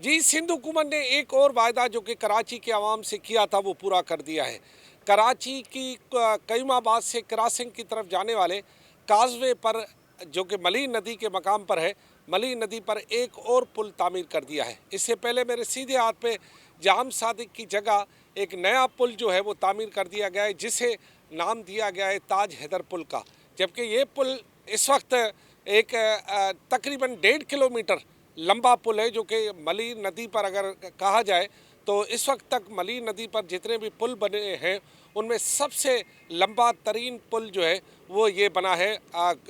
जी, सिंध हुकूमत ने एक और वायदा जो कि कराची के अवाम से किया था वो पूरा कर दिया है। कराची की कईमाबाद से क्रॉसिंग की तरफ जाने वाले काजवे पर जो कि मली नदी के मकाम पर है, मली नदी पर एक और पुल तामीर कर दिया है। इससे पहले मेरे सीधे हाथ पे जाम सादिक की जगह एक नया पुल जो है वो तामीर कर दिया गया है, जिसे नाम दिया गया है ताज हैदर पुल का। जबकि ये पुल इस वक्त एक तकरीबन 1.5 किलोमीटर लंबा पुल है, जो कि मली नदी पर अगर कहा जाए तो इस वक्त तक मली नदी पर जितने भी पुल बने हैं उनमें सबसे लंबा तरीन पुल जो है वो ये बना है,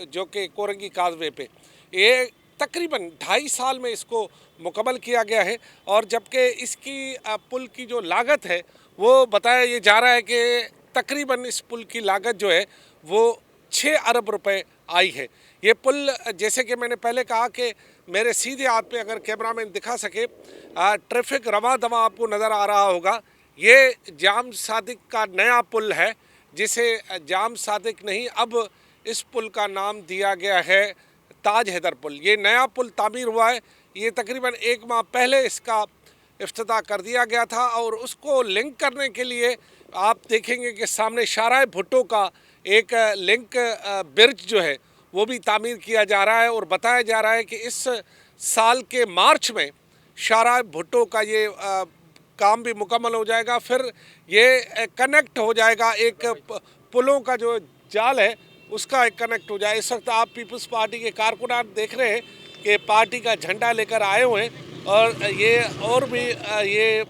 जो कि कोरंगी काजवे पे। ये तकरीबन 2.5 साल में इसको मुकम्मल किया गया है। और जबकि इसकी पुल की जो लागत है वो बताया ये जा रहा है कि तकरीबन इस पुल की लागत जो है वो 6 अरब रुपए आई है। ये पुल, जैसे कि मैंने पहले कहा कि मेरे सीधे हाथ पे अगर कैमरामैन दिखा सके, ट्रैफिक रवा दवा आपको नज़र आ रहा होगा। ये जाम सादिक का नया पुल है, जिसे जाम सादिक नहीं, अब इस पुल का नाम दिया गया है ताज हैदर पुल। ये नया पुल तामीर हुआ है। ये तकरीबन 1 माह पहले इसका इफ्तिताह कर दिया गया था और उसको लिंक करने के लिए आप देखेंगे कि सामने शाहराह भुट्टो का एक लिंक ब्रिज जो है वो भी तामीर किया जा रहा है। और बताया जा रहा है कि इस साल के मार्च में शाहराह भुट्टो का ये काम भी मुकम्मल हो जाएगा। फिर ये कनेक्ट हो जाएगा, एक पुलों का जो जाल है उसका एक कनेक्ट हो जाए। इस वक्त आप पीपल्स पार्टी के कारकुनान देख रहे हैं कि पार्टी का झंडा लेकर आए हुए हैं। और ये और भी ये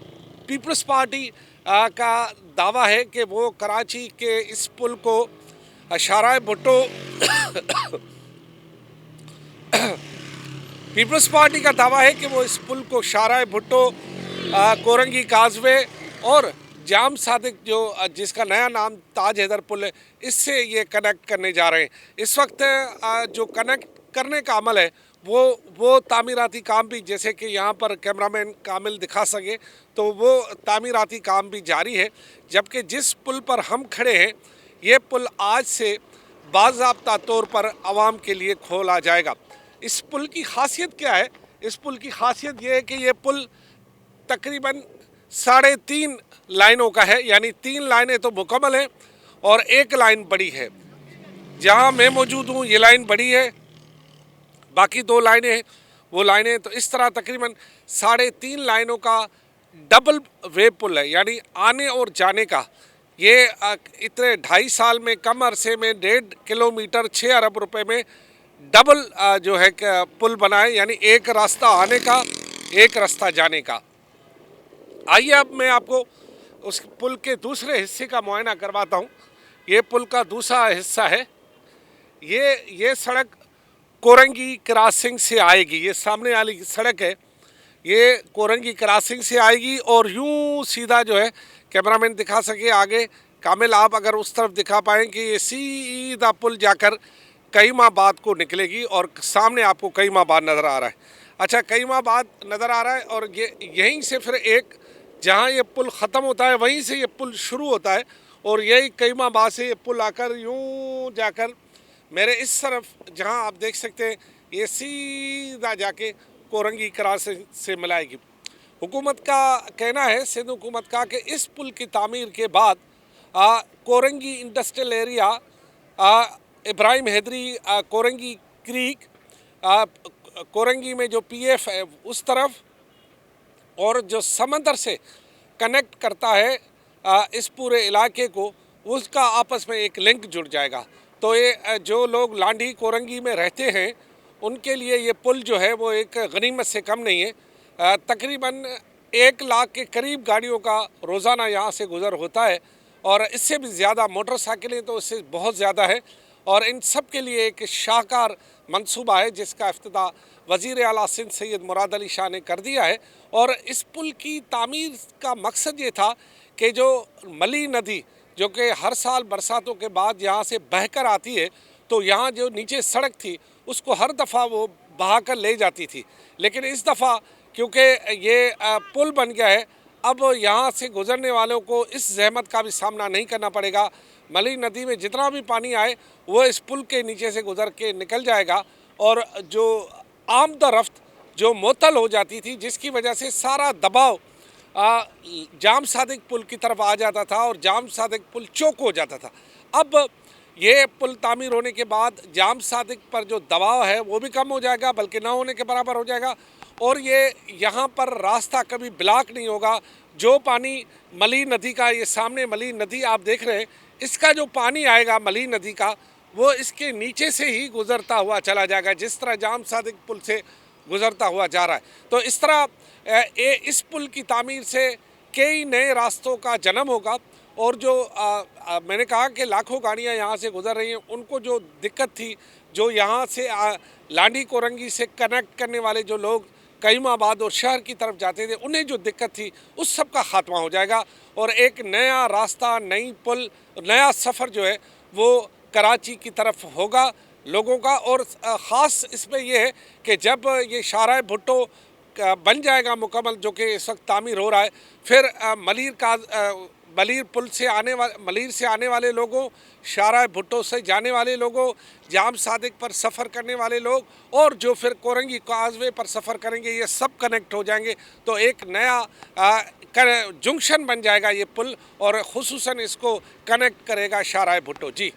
पीपल्स पार्टी का दावा है कि वो कराची के इस पुल को शाहराह भुट्टो पीपल्स पार्टी का दावा है कि वो इस पुल को शाहराह भुट्टो, कोरंगी काजवे और जाम सादिक जो जिसका नया नाम ताज हैदर पुल है, इससे ये कनेक्ट करने जा रहे हैं। इस वक्त जो कनेक्ट करने का अमल है वो तामीराती काम भी, जैसे कि यहाँ पर कैमरामैन कामिल दिखा सके, तो वो तामीराती काम भी जारी है। जबकि जिस पुल पर हम खड़े हैं ये पुल आज से बाज़ाब्ता तौर पर आवाम के लिए खोला जाएगा। इस पुल की खासियत क्या है? इस पुल की खासियत ये है कि ये पुल तकरीबन 3.5 लाइनों का है, यानी 3 लाइनें तो मुकम्मल हैं और 1 लाइन बड़ी है। जहां मैं मौजूद हूं ये लाइन बड़ी है, बाकी 2 लाइनें हैं। वो लाइनें तो इस तरह तकरीबन 3.5 लाइनों का डबल वे पुल है, यानी आने और जाने का। ये इतने 2.5 साल में, कम अरसे में 1.5 किलोमीटर 6 अरब रुपए में डबल जो है पुल बना है, यानी एक रास्ता आने का, एक रास्ता जाने का। आइए अब मैं आपको उस पुल के दूसरे हिस्से का मुआयना करवाता हूँ। ये पुल का दूसरा हिस्सा है। ये सड़क कोरंगी क्रॉसिंग से आएगी। ये सामने वाली सड़क है, ये कोरंगी क्रॉसिंग से आएगी और यूं सीधा जो है, कैमरामैन दिखा सके आगे, कामिल आप अगर उस तरफ दिखा पाएँ कि ये सीधा पुल जाकर कईमाबाद को निकलेगी और सामने आपको कईमाबाद नज़र आ रहा है। अच्छा, कईमाबाद नज़र आ रहा है और ये यहीं से फिर एक, जहाँ ये पुल ख़त्म होता है वहीं से ये पुल शुरू होता है और यही कईमाबाद से ये पुल आकर यूं जाकर मेरे इस तरफ, जहाँ आप देख सकते हैं, ये सीधा जाके कोरंगी क्रॉसिंग से मिलाएगी। हुकूमत का कहना है, सिंध हुकूमत का, कि इस पुल की तामीर के बाद Korangi industrial area, Ibrahim Hyderi, Korangi creek, Korangi में जो पीएफ है उस तरफ, और जो समंदर से कनेक्ट करता है इस पूरे इलाके को, उसका आपस में एक लिंक जुड़ जाएगा। तो ये जो लोग लांडी कोरंगी में रहते हैं उनके लिए ये पुल जो है वो एक गनीमत से कम नहीं है। तकरीबन 1 लाख के करीब गाड़ियों का रोज़ाना यहाँ से गुज़र होता है और इससे भी ज़्यादा मोटरसाइकिलें तो इससे बहुत ज़्यादा है। और इन सब के लिए एक शाहकार मंसूबा है जिसका इफ्तिताह वज़ीर आला सिंध सैयद मुराद अली शाह ने कर दिया है। और इस पुल की तामीर का मकसद ये था कि जो मली नदी, जो कि हर साल बरसातों के बाद यहाँ से बहकर आती है, तो यहाँ जो नीचे सड़क थी उसको हर दफ़ा वो बहा कर ले जाती थी। लेकिन इस दफ़ा क्योंकि ये पुल बन गया है, अब यहाँ से गुज़रने वालों को इस जहमत का भी सामना नहीं करना पड़ेगा। मली नदी में जितना भी पानी आए वो इस पुल के नीचे से गुज़र के निकल जाएगा और जो आमद रफ्त जो मुअत्तल हो जाती थी, जिसकी वजह से सारा दबाव जाम सादिक पुल की तरफ आ जाता था और जाम सादिक पुल चौक हो जाता था। अब ये पुल तामीर होने के बाद जाम सादिक पर जो दबाव है वो भी कम हो जाएगा, बल्कि ना होने के बराबर हो जाएगा, और ये यहाँ पर रास्ता कभी ब्लॉक नहीं होगा। जो पानी मली नदी का, ये सामने मली नदी आप देख रहे हैं, इसका जो पानी आएगा मली नदी का, वो इसके नीचे से ही गुज़रता हुआ चला जाएगा, जिस तरह जाम सादिक पुल से गुज़रता हुआ जा रहा है। तो इस तरह इस पुल की तामीर से कई नए रास्तों का जन्म होगा, और जो मैंने कहा कि लाखों गाड़ियाँ यहाँ से गुज़र रही हैं, उनको जो दिक्कत थी, जो यहाँ से लांडी कोरंगी से कनेक्ट करने वाले जो लोग कईमाबाद और शहर की तरफ जाते थे, उन्हें जो दिक्कत थी उस सब का ख़ात्मा हो जाएगा, और एक नया रास्ता, नई पुल, नया सफ़र जो है वो कराची की तरफ होगा लोगों का। और ख़ास इसमें यह है कि जब ये शाहराह भुट्टो बन जाएगा मुकम्मल, जो कि इस वक्त तामीर हो रहा है, फिर मलीर पुल से मलीर से आने वाले लोगों, शाहराह भुट्टो से जाने वाले लोगों, जाम सादिक पर सफ़र करने वाले लोग, और जो फिर कोरंगी काज़वे पर सफ़र करेंगे, ये सब कनेक्ट हो जाएंगे। तो एक नया जंक्शन बन जाएगा ये पुल, और ख़ुसूसन इसको कनेक्ट करेगा शाहराह भुट्टो। जी।